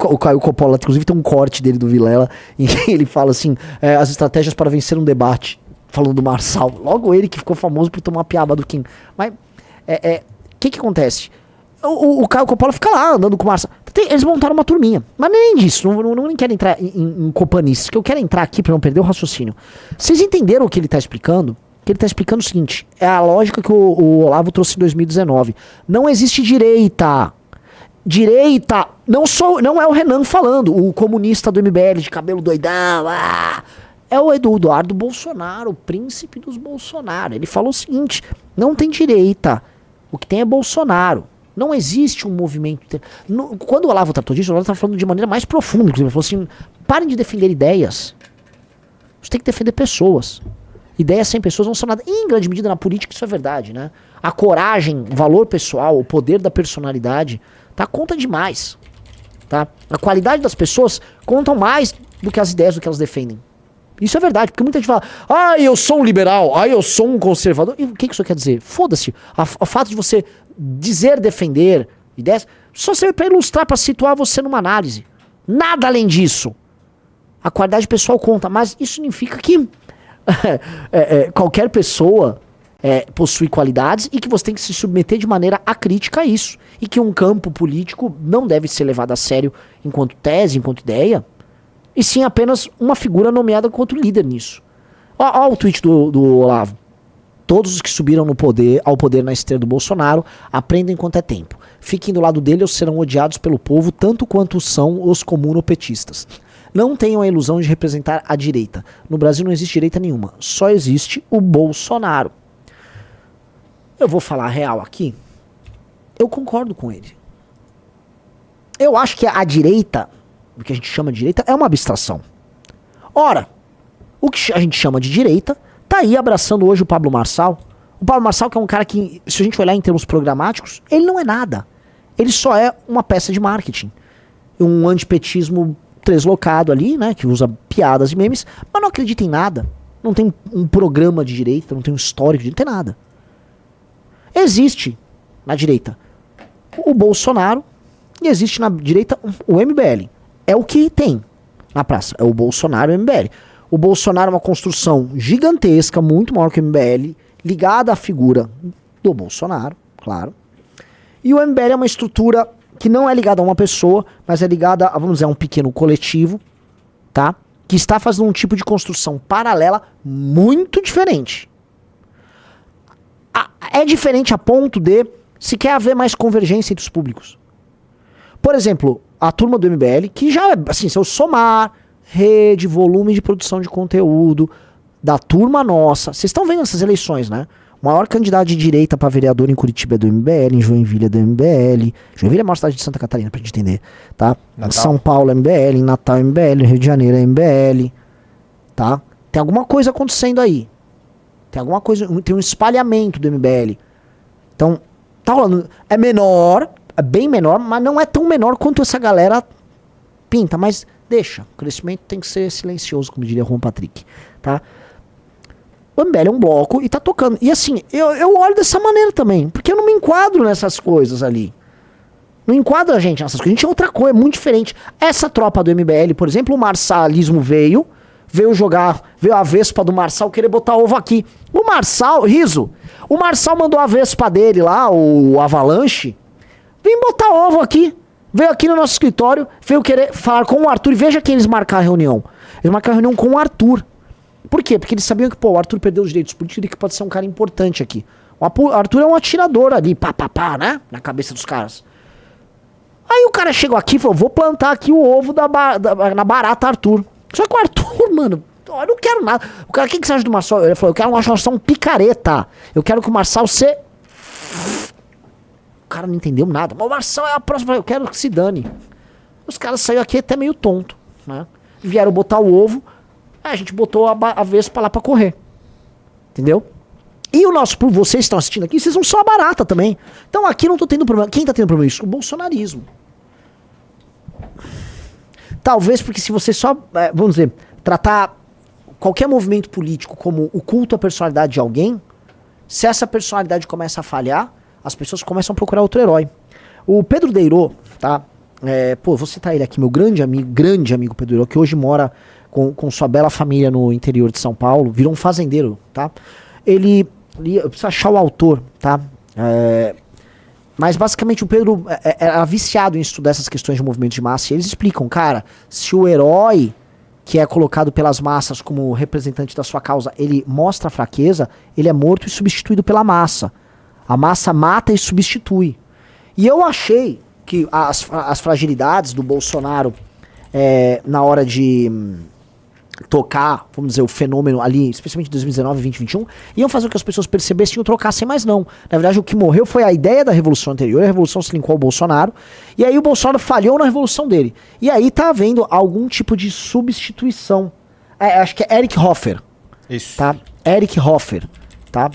O Caio Coppola, inclusive, tem um corte dele do Vilela, em que ele fala assim, as estratégias para vencer um debate, falando do Marçal. Logo ele que ficou famoso por tomar piaba do Kim. Mas, que acontece? O Caio Coppola fica lá, andando com o Marçal. Eles montaram uma turminha. Mas nem disso, não quero entrar em copanices, que eu quero entrar aqui pra não perder o raciocínio. Vocês entenderam o que ele tá explicando? Que ele tá explicando o seguinte, é a lógica que o Olavo trouxe em 2019. Não existe direita. Direita, não é o Renan falando, o comunista do MBL de cabelo doidão, é o Eduardo Bolsonaro, o príncipe dos Bolsonaro. Ele falou o seguinte, não tem direita, o que tem é Bolsonaro. Não existe um movimento... Quando o Olavo tratou disso, o Olavo estava falando de maneira mais profunda, inclusive, ele falou assim, parem de defender ideias, você tem que defender pessoas. Ideias sem pessoas não são nada. E em grande medida na política isso é verdade, né? A coragem, o valor pessoal, o poder da personalidade... Tá, conta demais, tá? A qualidade das pessoas contam mais do que as ideias do que elas defendem. Isso é verdade, porque muita gente fala, eu sou um liberal, eu sou um conservador. E o que isso quer dizer? Foda-se. O fato de você defender ideias só serve para ilustrar, para situar você numa análise. Nada além disso. A qualidade pessoal conta, mas isso significa que qualquer pessoa possui qualidades e que você tem que se submeter de maneira acrítica a isso. E que um campo político não deve ser levado a sério enquanto tese, enquanto ideia, e sim apenas uma figura nomeada enquanto líder nisso. Ó o tweet do Olavo. Todos os que subiram ao poder na esteira do Bolsonaro aprendem enquanto é tempo. Fiquem do lado dele ou serão odiados pelo povo tanto quanto são os comunopetistas. Não tenham a ilusão de representar a direita. No Brasil não existe direita nenhuma. Só existe o Bolsonaro. Eu vou falar a real aqui. Eu concordo com ele. Eu acho que a direita, o que a gente chama de direita, é uma abstração. Ora, o que a gente chama de direita tá aí abraçando hoje o Pablo Marçal. O Pablo Marçal, que é um cara que, se a gente olhar em termos programáticos, ele não é nada. Ele só é uma peça de marketing. Um antipetismo translocado ali, né, que usa piadas e memes, mas não acredita em nada. Não tem um programa de direita, não tem um histórico de direita, não tem nada. Existe na direita o Bolsonaro e existe na direita o MBL. É o que tem na praça. É o Bolsonaro e o MBL. O Bolsonaro é uma construção gigantesca, muito maior que o MBL, ligada à figura do Bolsonaro, claro. E o MBL é uma estrutura que não é ligada a uma pessoa, mas é ligada a, vamos dizer, a um pequeno coletivo, tá? Que está fazendo um tipo de construção paralela muito diferente. É diferente a ponto de se quer haver mais convergência entre os públicos. Por exemplo, a turma do MBL, que já é, assim, se eu somar rede, volume de produção de conteúdo da turma nossa, vocês estão vendo essas eleições, né? O maior candidato de direita para vereador em Curitiba é do MBL, em Joinville é do MBL. Joinville é a maior cidade de Santa Catarina, pra gente entender, tá? Em São Paulo é MBL, em Natal é MBL, em Rio de Janeiro é MBL, tá? Tem alguma coisa acontecendo aí. Tem alguma coisa, tem um espalhamento do MBL. Então, tá rolando. É menor, é bem menor, mas não é tão menor quanto essa galera pinta. Mas deixa, o crescimento tem que ser silencioso, como diria Juan Patrick, tá? O MBL é um bloco e tá tocando. E assim, eu olho dessa maneira também, porque eu não me enquadro nessas coisas ali. Não enquadra a gente nessas coisas. A gente é outra coisa, é muito diferente. Essa tropa do MBL, por exemplo, o marçalismo veio a Vespa do Marçal querer botar ovo aqui. O Marçal, riso, o Marçal mandou a Vespa dele lá, o Avalanche, vem botar ovo aqui. Veio aqui no nosso escritório, veio querer falar com o Arthur. E veja quem eles marcaram a reunião. Eles marcaram a reunião com o Arthur. Por quê? Porque eles sabiam que, o Arthur perdeu os direitos políticos e que pode ser um cara importante aqui. O Arthur é um atirador ali, né? Na cabeça dos caras. Aí o cara chegou aqui e falou, vou plantar aqui o ovo na barata Arthur. Só que o Arthur, mano, eu não quero nada. O cara, o que você acha do Marçal? Ele falou, eu quero uma Marçal picareta. Eu quero que o Marçal cara não entendeu nada. Mas o Marçal é a próxima, eu quero que se dane. Os caras saíram aqui até meio tonto, né? Vieram botar o ovo, a gente botou a Vespa lá pra correr. Entendeu? E o nosso, por vocês que estão assistindo aqui, vocês não são a barata também. Então aqui não tô tendo problema. Quem tá tendo problema isso? O bolsonarismo. Talvez porque se você só, vamos dizer, tratar qualquer movimento político como o culto à personalidade de alguém, se essa personalidade começa a falhar, as pessoas começam a procurar outro herói. O Pedro Deirô, tá? Vou citar ele aqui, meu grande amigo Pedro Deirô, que hoje mora com sua bela família no interior de São Paulo, virou um fazendeiro, tá? Eu preciso achar o autor, tá? Mas basicamente o Pedro era viciado em estudar essas questões de movimentos de massa, e eles explicam, cara, se o herói que é colocado pelas massas como representante da sua causa, ele mostra fraqueza, ele é morto e substituído pela massa. A massa mata e substitui. E eu achei que as fragilidades do Bolsonaro na hora de tocar, vamos dizer, o fenômeno ali, especialmente em 2019 e 2021, iam fazer com que as pessoas percebessem e o trocassem, mas não. Na verdade, o que morreu foi a ideia da revolução anterior, a revolução se linkou ao Bolsonaro, e aí o Bolsonaro falhou na revolução dele. E aí tá havendo algum tipo de substituição. Acho que é Eric Hoffer. Isso. Tá? Eric Hoffer, tá?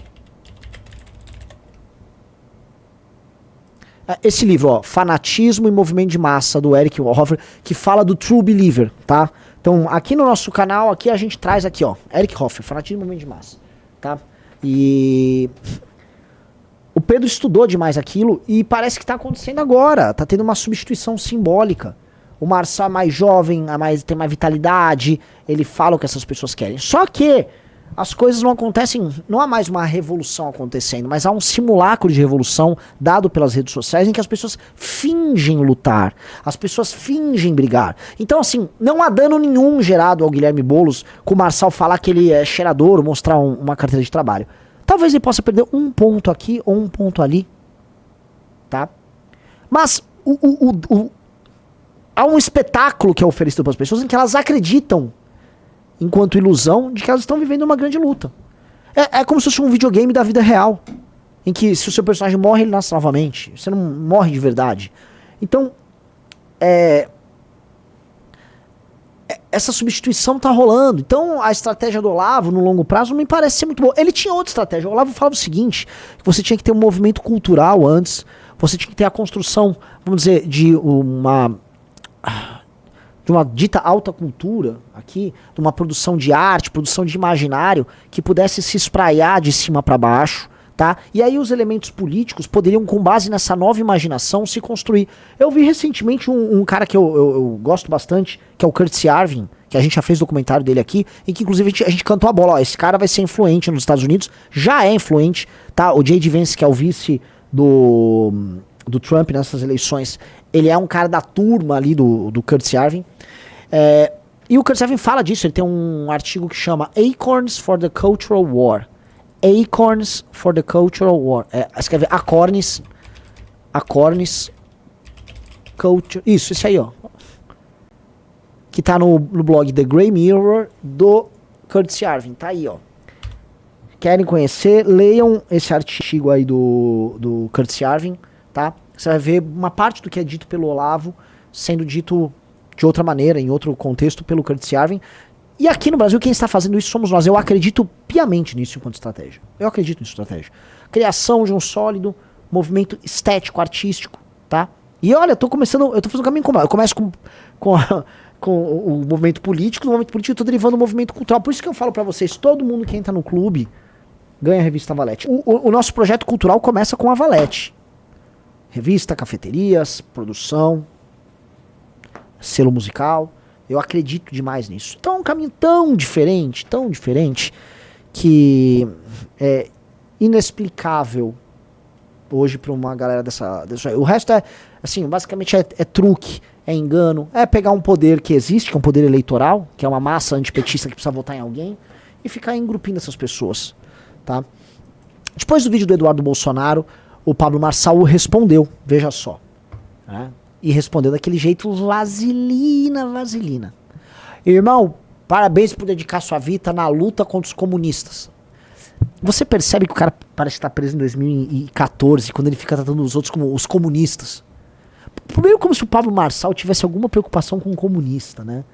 Esse livro, ó, Fanatismo e Movimento de Massa, do Eric Hoffer, que fala do True Believer, tá? Então, aqui no nosso canal, aqui a gente traz aqui, ó, Eric Hoffer, Fanatismo e Movimento de Massa, tá? E o Pedro estudou demais aquilo e parece que tá acontecendo agora, tá tendo uma substituição simbólica. O Marçal é mais jovem, tem mais vitalidade, ele fala o que essas pessoas querem. Só que as coisas não acontecem, não há mais uma revolução acontecendo, mas há um simulacro de revolução dado pelas redes sociais em que as pessoas fingem lutar, as pessoas fingem brigar. Então assim, não há dano nenhum gerado ao Guilherme Boulos com o Marçal falar que ele é cheirador, mostrar uma carteira de trabalho. Talvez ele possa perder um ponto aqui ou um ponto ali, tá? Mas há um espetáculo que é oferecido para as pessoas em que elas acreditam, enquanto ilusão, de que elas estão vivendo uma grande luta. É como se fosse um videogame da vida real, em que se o seu personagem morre, ele nasce novamente. Você não morre de verdade. Então, essa substituição tá rolando. Então, a estratégia do Olavo, no longo prazo, não me parece ser muito boa. Ele tinha outra estratégia. O Olavo falava o seguinte, que você tinha que ter um movimento cultural antes, você tinha que ter a construção, vamos dizer, de uma dita alta cultura aqui, de uma produção de arte, produção de imaginário, que pudesse se espraiar de cima para baixo, tá? E aí os elementos políticos poderiam, com base nessa nova imaginação, se construir. Eu vi recentemente um cara que eu gosto bastante, que é o Curtis Yarvin, que a gente já fez documentário dele aqui, e que inclusive a gente cantou a bola, ó, esse cara vai ser influente nos Estados Unidos, já é influente, tá? O J.D. Vance, que é o vice do Trump nessas eleições, ele é um cara da turma ali do Curtis Yarvin. E o Curtis Yarvin fala disso, ele tem um artigo que chama Acorns for the Cultural War. Acorns for the Cultural War. Escreve Acorns, Culture. Isso, esse aí, ó. Que tá no blog The Grey Mirror do Curtis Yarvin. Tá aí, ó. Querem conhecer? Leiam esse artigo aí do Curtis Yarvin, tá? Você vai ver uma parte do que é dito pelo Olavo sendo dito de outra maneira, em outro contexto, pelo Curtis Yarvin. E aqui no Brasil, quem está fazendo isso somos nós. Eu acredito piamente nisso enquanto estratégia. Eu acredito nisso estratégia. Criação de um sólido movimento estético, artístico, tá? E olha, eu tô fazendo um caminho comum. Eu começo com o movimento político, do movimento político eu tô derivando o movimento cultural. Por isso que eu falo pra vocês, todo mundo que entra no clube ganha a revista Valete. O nosso projeto cultural começa com a Valete. Revista, cafeterias, produção, selo musical. Eu acredito demais nisso. Então é um caminho tão diferente, que é inexplicável hoje pra uma galera dessa. O resto assim, basicamente é truque, é engano, é pegar um poder que existe, que é um poder eleitoral, que é uma massa antipetista que precisa votar em alguém, e ficar engrupindo essas pessoas, tá? Depois do vídeo do Eduardo Bolsonaro, o Pablo Marçal respondeu, veja só, né? E respondeu daquele jeito vaselina. Irmão, parabéns por dedicar sua vida na luta contra os comunistas. Você percebe que o cara parece estar preso em 2014, quando ele fica tratando os outros como os comunistas. Primeiro, como se o Pablo Marçal tivesse alguma preocupação com o comunista, né?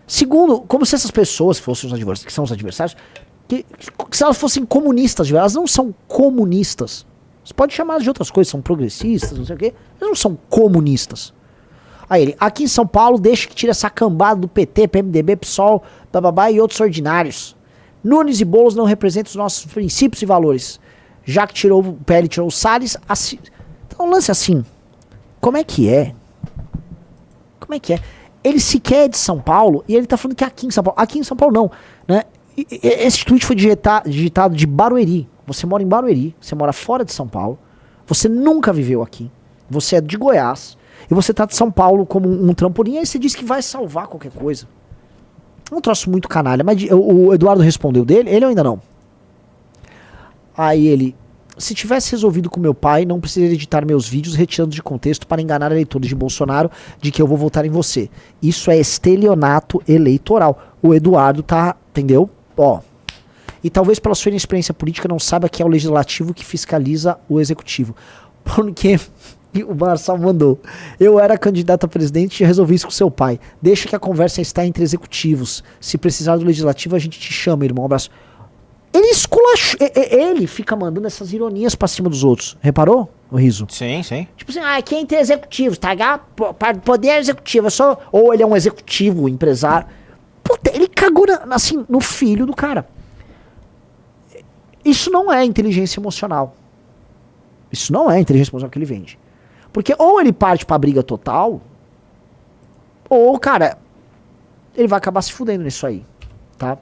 Segundo, como se essas pessoas fossem os adversários, que são os adversários, que se elas fossem comunistas, elas não são comunistas. Você pode chamar de outras coisas, são progressistas, não sei o quê. Eles não são comunistas. Aí ele, aqui em São Paulo, deixa que tire essa cambada do PT, PMDB, PSOL, bababá e outros ordinários. Nunes e Boulos não representam os nossos princípios e valores. Já que tirou o PL, tirou o Salles, assim. Então, lance assim. Como é que é? Como é que é? Ele sequer é de São Paulo e ele tá falando que é aqui em São Paulo. Aqui em São Paulo não, né? Esse tweet foi digitado de Barueri. Você mora em Barueri, você mora fora de São Paulo, você nunca viveu aqui, você é de Goiás, e você tá de São Paulo como um trampolim, aí você diz que vai salvar qualquer coisa. É um troço muito canalha, mas o Eduardo respondeu dele, ele ou ainda não? Aí ele, se tivesse resolvido com meu pai, não precisaria editar meus vídeos retirando de contexto para enganar eleitores de Bolsonaro de que eu vou votar em você. Isso é estelionato eleitoral. O Eduardo tá, entendeu? Ó. E talvez pela sua inexperiência política não saiba que é o legislativo que fiscaliza o executivo. Porque o Marçal mandou. Eu era candidato a presidente e resolvi isso com seu pai. Deixa que a conversa está entre executivos. Se precisar do legislativo, a gente te chama, irmão. Um abraço. Ele esculachou. Ele fica mandando essas ironias pra cima dos outros. Reparou, o riso? Sim, sim. Tipo assim, aqui é entre executivos, tá? Poder executivo. Ou ele é um executivo, empresário. Puta, ele cagou assim, no filho do cara. Isso não é inteligência emocional. Isso não é inteligência emocional que ele vende. Porque ou ele parte pra briga total, ou, cara, ele vai acabar se fudendo nisso aí, tá?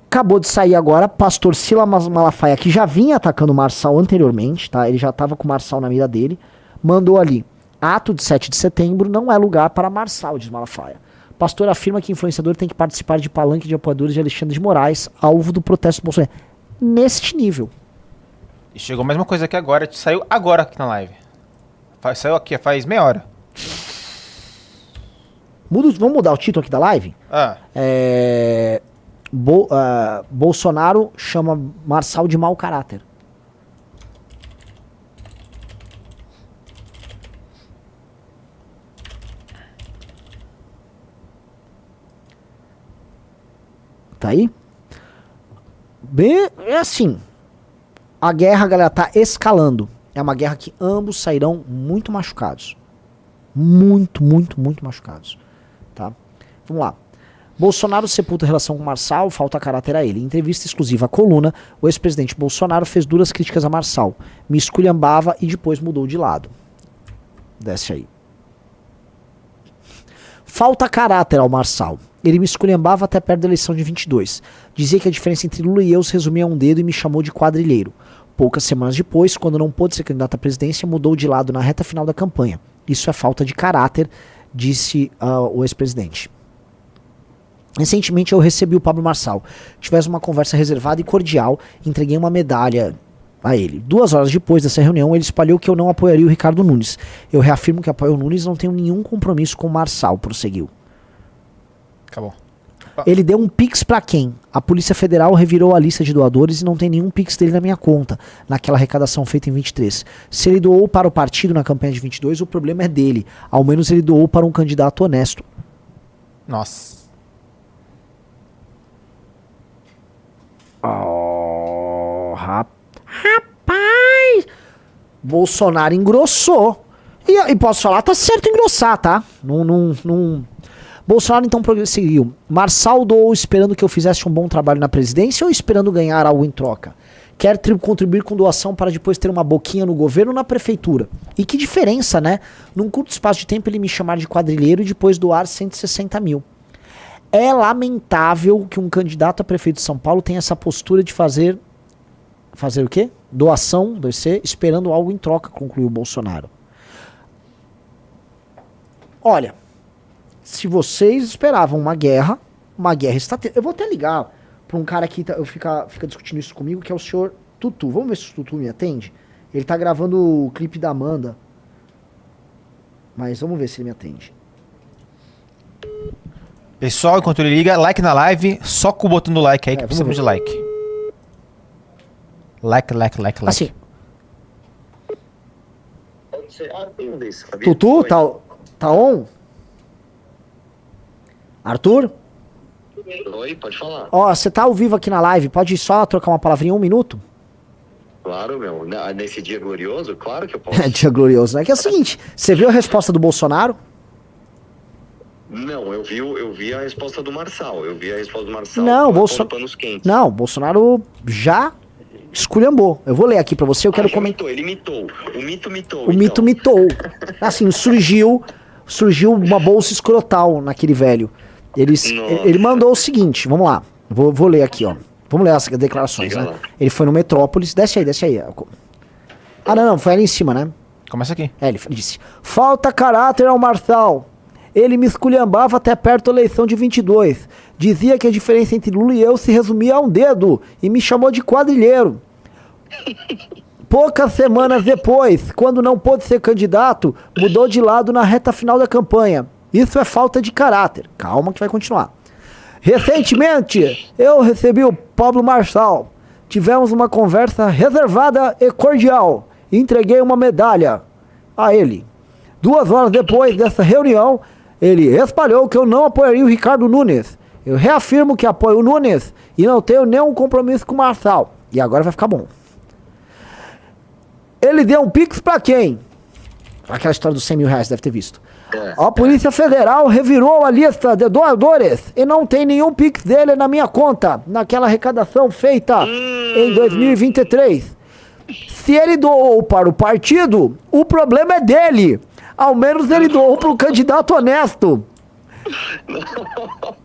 Acabou de sair agora, pastor Silas Malafaia, que já vinha atacando o Marçal anteriormente, tá? Ele já tava com o Marçal na mira dele, mandou ali, ato de 7 de setembro não é lugar para Marçal, diz Malafaia. Pastor afirma que influenciador tem que participar de palanque de apoiadores de Alexandre de Moraes, alvo do protesto do Bolsonaro. Neste nível. E chegou mais uma coisa aqui agora, saiu agora aqui na live. Saiu aqui, faz meia hora. Vamos mudar o título aqui da live? Bolsonaro chama Marçal de mau caráter. Tá aí? Bem, é assim. A guerra, galera, tá escalando. É uma guerra que ambos sairão muito machucados. Muito, muito, muito machucados. Tá? Vamos lá. Bolsonaro sepulta a relação com Marçal, falta caráter a ele. Em entrevista exclusiva à Coluna, o ex-presidente Bolsonaro fez duras críticas a Marçal. Me esculhambava e depois mudou de lado. Desce aí. Falta caráter ao Marçal. Ele me esculhambava até perto da eleição de 22. Dizia que a diferença entre Lula e eu se resumia a um dedo e me chamou de quadrilheiro. Poucas semanas depois, quando não pôde ser candidato à presidência, mudou de lado na reta final da campanha. Isso é falta de caráter, disse o ex-presidente. Recentemente eu recebi o Pablo Marçal. Tivemos uma conversa reservada e cordial, entreguei uma medalha a ele. 2 horas depois dessa reunião, ele espalhou que eu não apoiaria o Ricardo Nunes. Eu reafirmo que apoio o Nunes e não tenho nenhum compromisso com o Marçal, prosseguiu. Acabou. Ele deu um pix pra quem? A Polícia Federal revirou a lista de doadores e não tem nenhum pix dele na minha conta, naquela arrecadação feita em 23. Se ele doou para o partido na campanha de 22, o problema é dele. Ao menos ele doou para um candidato honesto. Nossa. Oh, rapaz! Bolsonaro engrossou. E posso falar, tá certo engrossar, tá? Bolsonaro então prosseguiu. Marçal doou esperando que eu fizesse um bom trabalho na presidência ou esperando ganhar algo em troca? Quer contribuir com doação para depois ter uma boquinha no governo ou na prefeitura? E que diferença, né? Num curto espaço de tempo ele me chamar de quadrilheiro e depois doar 160 mil. É lamentável que um candidato a prefeito de São Paulo tenha essa postura de fazer o quê? Doação, esperando algo em troca, concluiu o Bolsonaro. Olha, se vocês esperavam uma guerra está tendo. Eu vou até ligar para um cara que fica discutindo isso comigo, que é o senhor Tutu. Vamos ver se o Tutu me atende. Ele tá gravando o clipe da Amanda. Mas vamos ver se ele me atende. Pessoal, enquanto ele liga, like na live, só com o botão do like aí que precisamos de like. Leque. Assim, Pode ser. Ah, tem um desse, sabia? Tutu, Oi. tá on? Arthur? Oi, pode falar. Ó, você tá ao vivo aqui na live, pode só trocar uma palavrinha 1 minuto? Claro, meu. Nesse dia glorioso, claro que eu posso. É dia glorioso, né? Que é o seguinte, você viu a resposta do Bolsonaro? Não, eu vi a resposta do Marçal. Não, pondo Bolsonaro. panos quentes. Não, o Bolsonaro já esculhambou. Eu vou ler aqui pra você, eu quero Já comentar. mitou, ele mitou. O mito mitou. O mito mitou. Assim, surgiu uma bolsa escrotal naquele velho. Nossa. Ele mandou o seguinte, vamos lá. Vou ler aqui, ó. Vamos ler as declarações, Diga né? lá. Ele foi no Metrópolis. Desce aí. Ah, não, foi ali em cima, né? Começa aqui. Ele disse: falta caráter ao Marçal. Ele me esculhambava até perto da eleição de 22. Dizia que a diferença entre Lula e eu se resumia a um dedo. E me chamou de quadrilheiro. Poucas semanas depois, quando não pôde ser candidato, mudou de lado na reta final da campanha. Isso é falta de caráter. Calma que vai continuar. Recentemente, eu recebi o Pablo Marçal. Tivemos uma conversa reservada e cordial. Entreguei uma medalha a ele. 2 horas depois dessa reunião, ele espalhou que eu não apoiaria o Ricardo Nunes. Eu reafirmo que apoio o Nunes e não tenho nenhum compromisso com o Marçal. E agora vai ficar bom. Ele deu um pix pra quem? Aquela história dos 100 mil reais, deve ter visto. A Polícia Federal revirou a lista de doadores e não tem nenhum pix dele na minha conta, naquela arrecadação feita em 2023. Se ele doou para o partido, o problema é dele. Ao menos ele doou para um candidato honesto.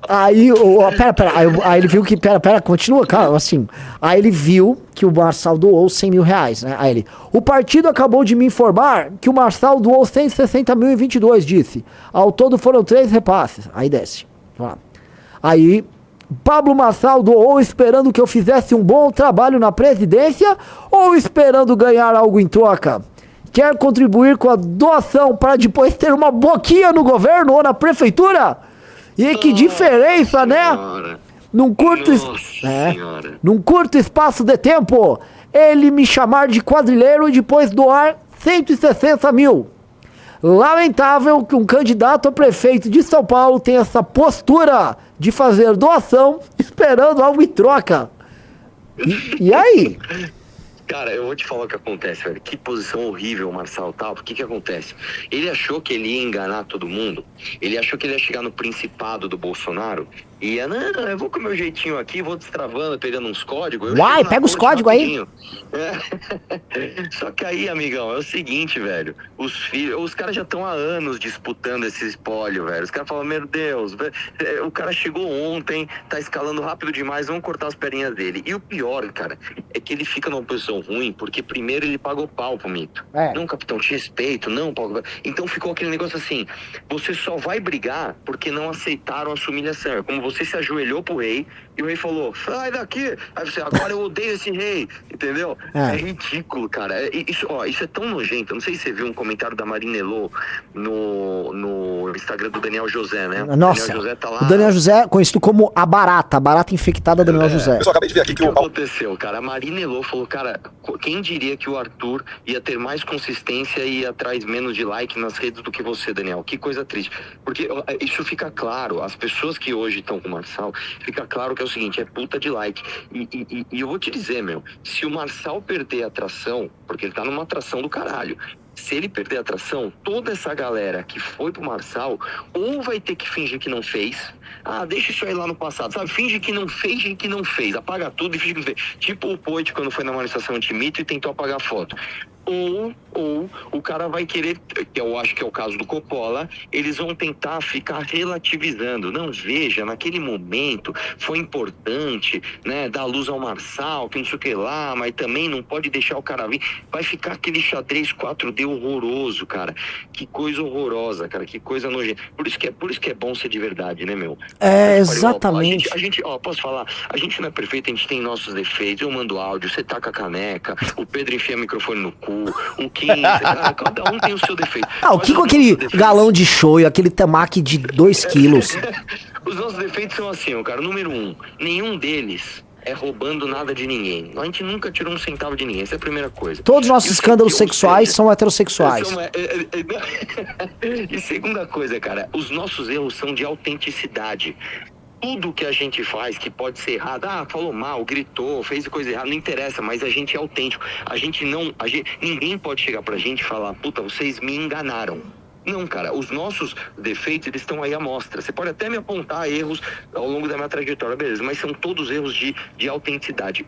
Aí, pera, aí ele viu que, continua, cara, assim. Aí ele viu que o Marçal doou 100 mil reais, né? Aí ele, o partido acabou de me informar que o Marçal doou 160 mil em 22, disse. Ao todo foram 3 repasses. Aí desce. Vamos lá. Aí, Pablo Marçal doou esperando que eu fizesse um bom trabalho na presidência ou esperando ganhar algo em troca? Quer contribuir com a doação para depois ter uma boquinha no governo ou na prefeitura? E que diferença, né? Num curto, num curto espaço de tempo, ele me chamar de quadrilheiro e depois doar 160 mil. Lamentável que um candidato a prefeito de São Paulo tenha essa postura de fazer doação esperando algo em troca. E aí? Cara, eu vou te falar o que acontece, velho. Que posição horrível o Marçal tá. O que acontece? Ele achou que ele ia enganar todo mundo. Ele achou que ele ia chegar no principado do Bolsonaro e ia, não, eu vou com o meu jeitinho aqui, vou destravando, pegando uns códigos. Uai, pega os códigos aí. Só que aí, amigão, é o seguinte, velho. Os caras já estão há anos disputando esse espólio, velho. Os caras falam, meu Deus, o cara chegou ontem, tá escalando rápido demais, vamos cortar as perninhas dele. E o pior, cara, é que ele fica numa posição ruim, porque primeiro ele pagou pau pro mito. Não, capitão, te respeito, não, Paulo. Então ficou aquele negócio assim, você só vai brigar porque não aceitaram a sua humilhação. É como você se ajoelhou pro rei e o rei falou, sai daqui. Aí você, agora eu odeio esse rei, entendeu? É ridículo, cara. Isso é tão nojento. Não sei se você viu um comentário da Marina Elô no Instagram do Daniel José, né? Nossa, Daniel José tá lá. O Daniel José, conhecido como a barata infectada do Daniel José. Eu só acabei de ver aqui O que aconteceu, cara? A Marina Elô falou, cara, quem diria que o Arthur ia ter mais consistência e ia atrás menos de like nas redes do que você, Daniel? Que coisa triste. Porque isso fica claro, as pessoas que hoje estão com o Marçal, fica claro que é o seguinte, é puta de like. E eu vou te dizer, meu, se o Marçal perder a atração, porque ele tá numa atração do caralho, se ele perder a atração, toda essa galera que foi pro Marçal, ou vai ter que fingir que não fez, deixa isso aí lá no passado, sabe? Finge que não fez, apaga tudo e finge que não fez. Tipo o Poit quando foi na manifestação anti-mito e tentou apagar a foto. Ou o cara vai querer, que eu acho que é o caso do Coppola, eles vão tentar ficar relativizando. Não, veja, naquele momento foi importante, né, dar luz ao Marçal, que não sei o que lá, mas também não pode deixar o cara vir. Vai ficar aquele xadrez 4D horroroso, cara. Que coisa horrorosa, cara, que coisa nojenta. Por isso que é bom ser de verdade, né, meu? Exatamente. A gente, posso falar? A gente não é perfeito, a gente tem nossos defeitos. Eu mando áudio, você taca a caneca, o Pedro enfia o microfone no cu, o Kim, cada um tem o seu defeito. O Kim com aquele galão de shoyu, aquele temaki de 2 quilos. Os nossos defeitos são assim, cara. Número 1, nenhum deles é roubando nada de ninguém. A gente nunca tirou um centavo de ninguém, essa é a primeira coisa. Todos os nossos E escândalos ou sexuais seja, são heterossexuais. E segunda coisa, cara, os nossos erros são de autenticidade. Tudo que a gente faz que pode ser errado, falou mal, gritou, fez coisa errada, não interessa, mas a gente é autêntico. Ninguém pode chegar pra gente e falar, puta, vocês me enganaram. Não, cara, os nossos defeitos, eles estão aí à mostra. Você pode até me apontar erros ao longo da minha trajetória, beleza, mas são todos erros de autenticidade.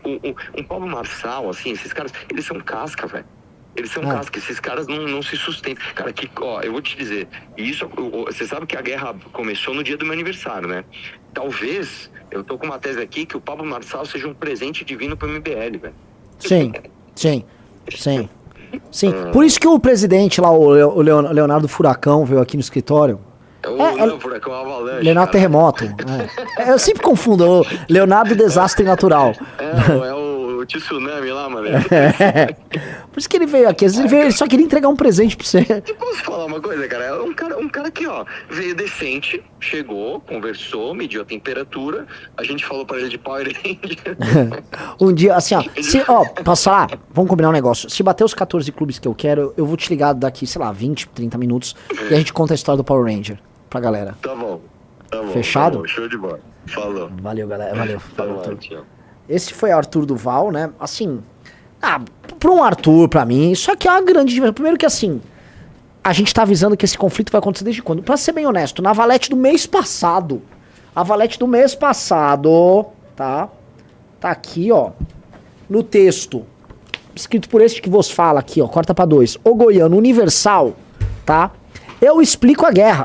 Um Pablo Marçal, assim, esses caras, eles são casca, velho. Eles são casca, esses caras não se sustentam. Cara, eu vou te dizer, você sabe que a guerra começou no dia do meu aniversário, né? Talvez, eu tô com uma tese aqui, que o Pablo Marçal seja um presente divino pro MBL, velho. Sim. Por isso que o presidente lá, o Leonardo Furacão, veio aqui no escritório. O Furacão Avalanche. Leonardo Terremoto. Eu sempre confundo, o Leonardo Desastre Natural. É o tsunami lá, mano. Por isso que ele veio aqui. Às vezes ele só queria entregar um presente pra você. E posso falar uma coisa, cara? É um cara que, veio decente, chegou, conversou, mediu a temperatura, a gente falou pra ele de Power Ranger. Um dia, assim, posso falar? Vamos combinar um negócio. Se bater os 14 clubes que eu quero, eu vou te ligar daqui, sei lá, 20, 30 minutos e a gente conta a história do Power Ranger pra galera. Tá bom. Fechado? Tá bom, show de bola. Falou. Valeu, galera. Valeu. Falou, Tá bom, Arthur. tchau. Esse foi o Arthur Duval, né? Assim, pra um Arthur, pra mim, isso aqui é uma grande diversão. Primeiro que assim, a gente tá avisando que esse conflito vai acontecer desde quando? Pra ser bem honesto, na Valete do mês passado. A Valete do mês passado, tá? Tá aqui, ó, no texto, escrito por este que vos fala aqui, ó, corta pra 2. O Goiano Universal, tá? Eu explico a guerra.